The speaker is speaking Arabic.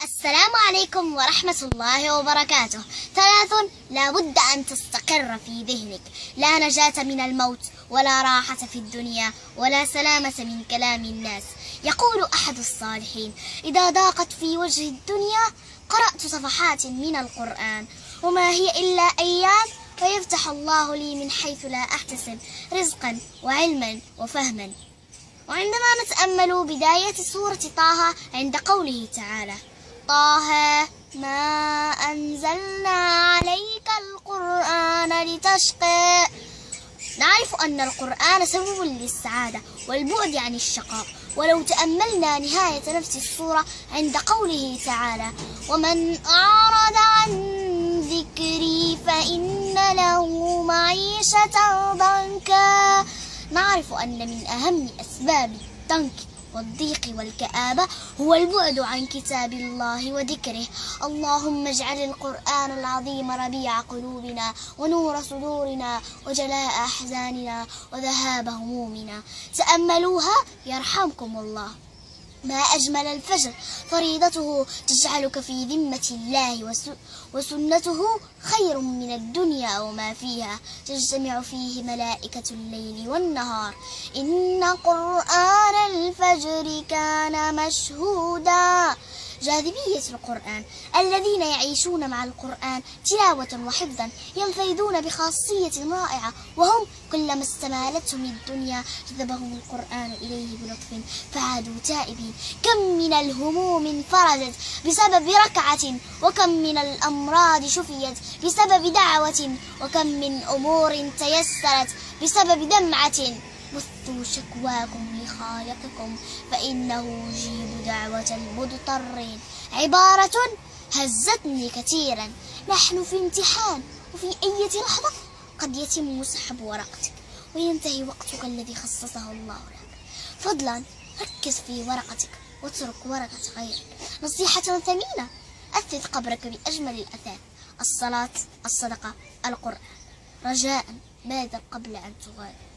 السلام عليكم ورحمة الله وبركاته. 3 لا بد أن تستقر في ذهنك: لا نجاة من الموت، ولا راحة في الدنيا، ولا سلامة من كلام الناس. يقول أحد الصالحين: إذا ضاقت في وجه الدنيا قرأت صفحات من القرآن، وما هي إلا أيام ويفتح الله لي من حيث لا أحتسب رزقا وعلما وفهما. وعندما نتأمل بداية سورة طه عند قوله تعالى: طه ما أنزلنا عليك القرآن لتشقى، نعرف أن القرآن سبب للسعادة والبعد عن الشقاء. ولو تأملنا نهاية نفس السورة عند قوله تعالى: ومن أعرض عن ذكري فإن له معيشة ضنكا، نعرف أن من أهم أسباب الضنك والضيق والكآبة هو البعد عن كتاب الله وذكره. اللهم اجعل القرآن العظيم ربيع قلوبنا ونور صدورنا وجلاء أحزاننا وذهاب همومنا. تأملوها يرحمكم الله. ما أجمل الفجر، فريضته تجعلك في ذمة الله، وسنته خير من الدنيا وما فيها، تجتمع فيه ملائكة الليل والنهار. إن قرآن الفجر كان مشهودا. جاذبية القرآن: الذين يعيشون مع القرآن تلاوة وحفظا ينفردون بخاصية رائعة، وهم كلما استمالتهم الدنيا جذبهم القرآن إليه بلطف فعادوا تائبين. كم من الهموم انفرجت بسبب ركعة، وكم من الأمراض شفيت بسبب دعوة، وكم من أمور تيسرت بسبب دمعة. بثوا شكواكم لخالقكم فإنه يجيب دعوة المضطرين. عبارة هزتني كثيرا: نحن في امتحان، وفي أي لحظة قد يتم سحب ورقتك وينتهي وقتك الذي خصصه الله لك. فضلا ركز في ورقتك واترك ورقة غيرك. نصيحة ثمينة: أثث قبرك بأجمل الأثاث: الصلاة، الصدقة، القرآن. رجاء بادر قبل أن تغادر.